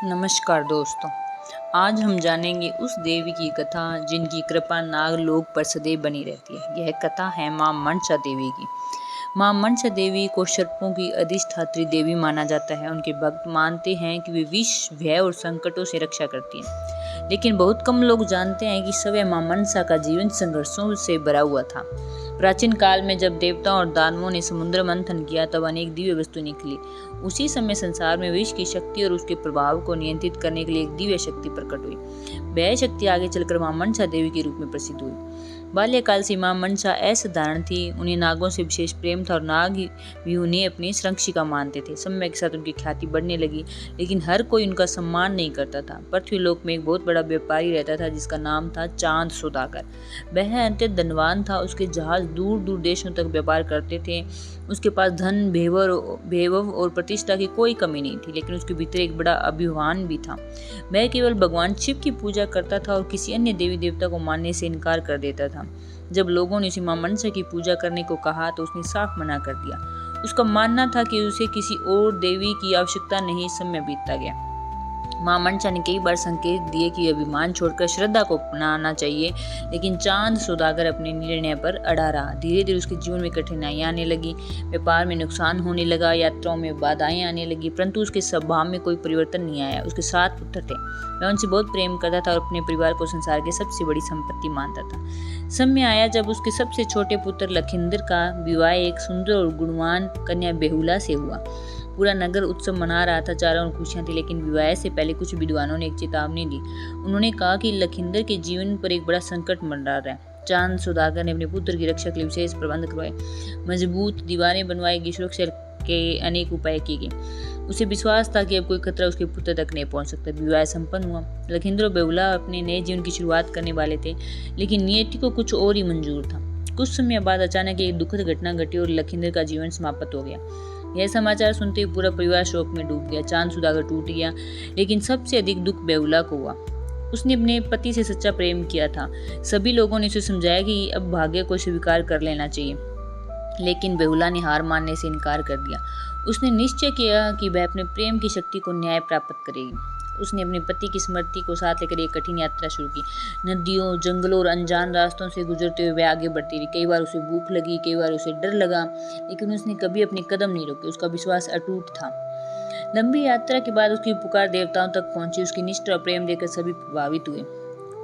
नमस्कार दोस्तों, आज हम जानेंगे उस देवी की कथा जिनकी कृपा नागलोक पर सदैव बनी रहती है। यह कथा है मां मनसा देवी की। मां मनसा देवी को सर्पों की अधिष्ठात्री देवी माना जाता है। उनके भक्त मानते हैं कि वे विष, भय और संकटों से रक्षा करती हैं। लेकिन बहुत कम लोग जानते हैं कि स्वयं मां मनसा का जीवन संघर्षों से भरा हुआ था। प्राचीन काल में जब देवताओं और दानवों ने समुद्र मंथन किया तब अनेक दिव्य वस्तु निकली। उसी समय संसार में विष की शक्ति और उसके प्रभाव को नियंत्रित करने के लिए एक दिव्य शक्ति प्रकट हुई। वह शक्ति आगे चलकर मां मनसा देवी के रूप में प्रसिद्ध हुई। बाल्यकाल से मां मनसा असाधारण थी। उन्हें नागों से विशेष प्रेम था और नाग भी उन्हें अपनी संरक्षिका मानते थे। समय के साथ उनकी ख्याति बढ़ने लगी, लेकिन हर कोई उनका सम्मान नहीं करता था। पृथ्वीलोक में एक बहुत बड़ा व्यापारी रहता था जिसका नाम था चांद सौदागर। वह अत्यंत धनवान था। उसके जहाज दूर दूर देशों तक व्यापार करते थे। उसके पास धन, वैभव और प्रतिष्ठा की कोई कमी नहीं थी, लेकिन उसके भीतर एक बड़ा अभिमान भी था। वह केवल भगवान शिव की पूजा करता था और किसी अन्य देवी देवता को मानने से इनकार कर देता था। जब लोगों ने उसे मां मनसा की पूजा करने को कहा तो उसने साफ मना कर दिया। उसका मानना था कि उसे किसी और देवी की आवश्यकता नहीं। समय बीतता गया। मां मनसा ने कई बार संकेत दिए कि अभिमान छोड़कर श्रद्धा को अपनाना चाहिए, लेकिन चांद सौदागर अपने निर्णय पर अड़ा रहा। धीरे धीरे उसके जीवन में कठिनाइयां आने लगी। व्यापार में नुकसान होने लगा, यात्राओं में बाधाएं आने लगी, परंतु उसके स्वभाव में कोई परिवर्तन नहीं आया। उसके 7 पुत्र थे। वह उनसे बहुत प्रेम करता था और अपने परिवार को संसार की सबसे बड़ी संपत्ति मानता था। समय आया जब उसके सबसे छोटे पुत्र लखिंदर का विवाह एक सुंदर और गुणवान कन्या बेहुला से हुआ। पूरा नगर उत्सव मना रहा था, चारों ओर खुशियां थी, लेकिन विवाह से पहले कुछ विद्वानों ने एक चेतावनी दी। उन्होंने कहा कि लखिंदर के जीवन पर एक बड़ा संकट मंडरा रहा है। चांद सौदागर ने अपने पुत्र की रक्षा के लिए विशेष प्रबंध करवाए। मजबूत दीवारें बनवाई गई, सुरक्षा के अनेक उपाय किए गए। उसे विश्वास था कि अब कोई खतरा उसके पुत्र तक नहीं पहुंच सकता। विवाह संपन्न हुआ। लखिंदर और बेहुला अपने नए जीवन की शुरुआत करने वाले थे, लेकिन नियति को कुछ और ही मंजूर था। कुछ समय बाद अचानक एक दुखद घटना घटी और लखिंदर का जीवन समाप्त हो गया। यह समाचार सुनते ही पूरा परिवार शोक में डूब गया। चांद सौदागर टूट गया, लेकिन सबसे अधिक दुख बेहुला को हुआ। उसने अपने पति से सच्चा प्रेम किया था। सभी लोगों ने उसे समझाया कि अब भाग्य को स्वीकार कर लेना चाहिए, लेकिन बेहुला ने हार मानने से इनकार कर दिया। उसने निश्चय किया कि वह अपने प्रेम की शक्ति को न्याय प्राप्त करेगी। उसने अपने पति की स्मृति को साथ लेकर एक कठिन यात्रा शुरू की। नदियों, जंगलों और अनजान रास्तों से गुजरते हुए वह आगे बढ़ती रही। कई बार उसे भूख लगी, कई बार उसे डर लगा, लेकिन उसने कभी अपने कदम नहीं रोके। उसका विश्वास अटूट था। लंबी यात्रा के बाद उसकी पुकार देवताओं तक पहुंची। उसकी निष्ठा और प्रेम देखकर सभी प्रभावित हुए।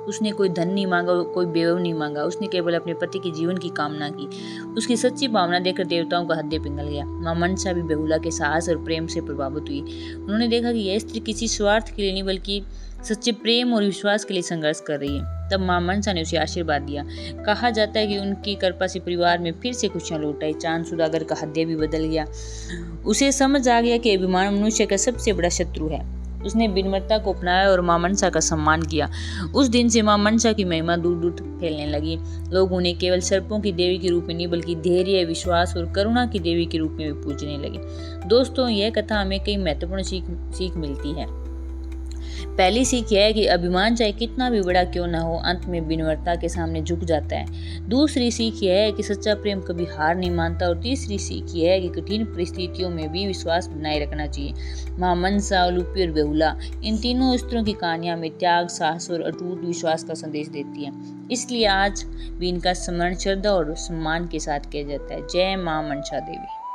उसने कोई धन नहीं मांगा, कोई वैभव नहीं मांगा। उसने केवल अपने पति के जीवन की कामना की। उसकी सच्ची भावना देखकर देवताओं का हृदय पिघल गया। मां मनसा भी बेहुला के साहस और प्रेम से प्रभावित हुई। उन्होंने देखा कि यह स्त्री किसी स्वार्थ के लिए नहीं, बल्कि सच्चे प्रेम और विश्वास के लिए संघर्ष कर रही है। तब मां मनसा ने उसे आशीर्वाद दिया। कहा जाता है कि उनकी कृपा से परिवार में फिर से खुशियां लौट आई। चांद सौदागर का हृदय भी बदल गया। उसे समझ आ गया कि अभिमान मनुष्य का सबसे बड़ा शत्रु है। उसने विनम्रता को अपनाया और मां मनसा का सम्मान किया। उस दिन से मां मनसा की महिमा दूर दूर तक फैलने लगी। लोग उन्हें केवल सर्पों की देवी के रूप में नहीं, बल्कि धैर्य, विश्वास और करुणा की देवी के रूप में भी पूजने लगे। दोस्तों, यह कथा हमें कई महत्वपूर्ण सीख मिलती है। पहली सीख यह है कि अभिमान चाहे कितना भी बड़ा क्यों ना हो, अंत में विनम्रता के सामने झुक जाता है। दूसरी सीख यह है कि सच्चा प्रेम कभी हार नहीं मानता। और तीसरी सीख यह है कि कठिन परिस्थितियों में भी विश्वास बनाए रखना चाहिए। मां मनसा, लूपी और बेहुला, इन तीनों स्त्रियों की कहानियां में त्याग, साहस और अटूट विश्वास का संदेश देती है। इसलिए आज भी इनका स्मरण श्रद्धा और सम्मान के साथ किया जाता है। जय मां मनसा देवी।